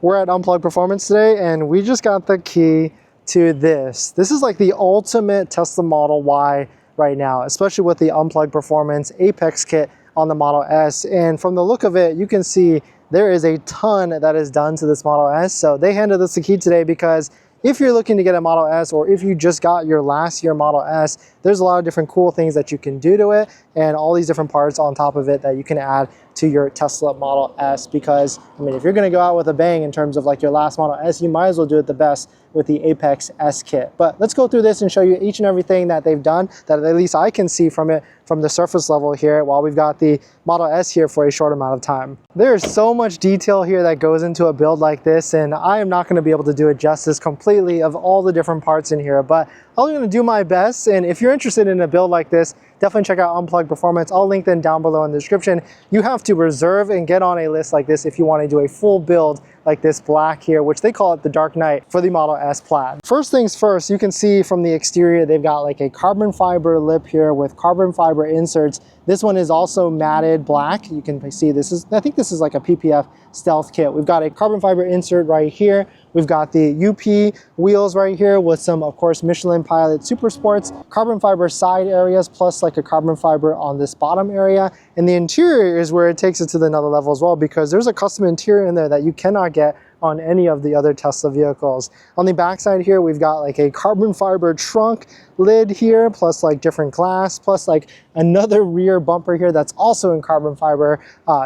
We're at Unplugged Performance today, and we just got the key to this. This is like the ultimate Tesla Model Y right now, especially with the Unplugged Performance Apex kit on the Model S. And from the look of it, you can see there is a ton that is done to this Model S. So they handed us the key today because if you're looking to get a Model S, or if you just got your last year Model S, there's a lot of different cool things that you can do to it and all these different parts on top of it that you can add to your Tesla Model S. Because, I mean, if you're gonna go out with a bang in terms of like your last Model S, you might as well do it the best with the Apex S kit. But let's go through this and show you each and everything that they've done that at least I can see from it from the surface level here while we've got the Model S here for a short amount of time. There's so much detail here that goes into a build like this, and I am not gonna be able to do it justice completely of all the different parts in here, but I'm gonna do my best. And if you're interested in a build like this, definitely check out Unplugged Performance. I'll link them down below in the description. You have to reserve and get on a list like this if you want to do a full build like this black here, which they call it the Dark Knight for the Model S Plaid. First things first, you can see from the exterior, they've got like a carbon fiber lip here with carbon fiber inserts. This one is also matted black. You can see this is, I think this is like a PPF stealth kit. We've got a carbon fiber insert right here. We've got the UP wheels right here with some, of course, Michelin Pilot Super Sports, carbon fiber side areas, plus like a carbon fiber on this bottom area. And the interior is where it takes it to another level as well, because there's a custom interior in there that you cannot get on any of the other Tesla vehicles. On the backside here, we've got like a carbon fiber trunk lid here, plus like different glass, plus like another rear bumper here that's also in carbon fiber.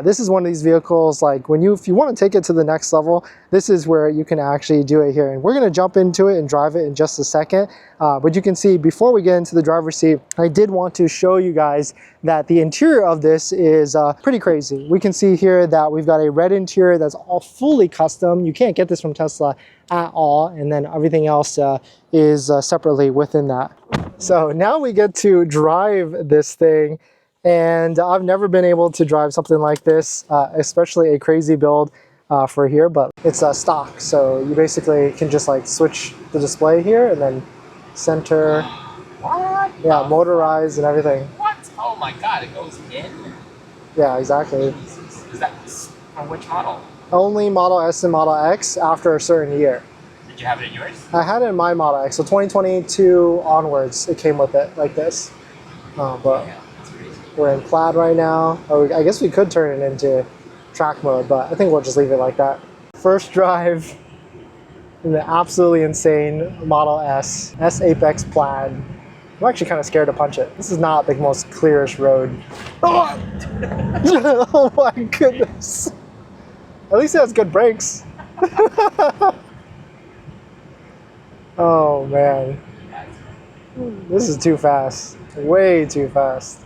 This is one of these vehicles, like if you want to take it to the next level, this is where you can actually do it here. And we're gonna jump into it and drive it in just a second. But you can see before we get into the driver's seat, I did want to show you guys that the interior of this is pretty crazy. We can see here that we've got a red interior that's all fully custom. You can't get this from Tesla at all. And then everything else is separately within that. So now we get to drive this thing. And I've never been able to drive something like this, especially a crazy build for here, but it's stock. So you basically can just like switch the display here and then center. What? Yeah, motorized and everything. What? Oh my God, it goes in? Yeah, exactly. Is that from which model? Only Model S and Model X after a certain year. Did you have it in yours? I had it in my Model X, so 2022 onwards, it came with it like this. But Yeah, that's crazy. we're in Plaid right now. I guess we could turn it into track mode, but I think we'll just leave it like that. First drive in the absolutely insane Model S Apex Plaid. I'm actually kind of scared to punch it. This is not the most clearest road. Oh, oh my goodness. At least it has good brakes. Oh man. This is too fast. Way too fast.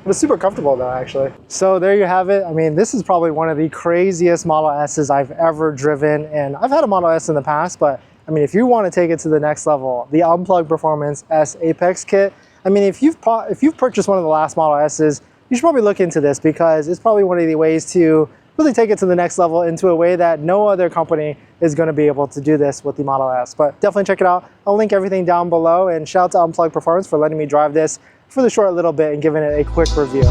But it's super comfortable though, actually. So there you have it. I mean, this is probably one of the craziest Model S's I've ever driven. And I've had a Model S in the past, but I mean, if you want to take it to the next level, the Unplugged Performance S Apex kit, I mean, if you've purchased one of the last Model S's, you should probably look into this because it's probably one of the ways to really take it to the next level into a way that no other company is going to be able to do this with the Model S. But definitely check it out. I'll link everything down below, and shout out to Unplugged Performance for letting me drive this for the short little bit and giving it a quick review.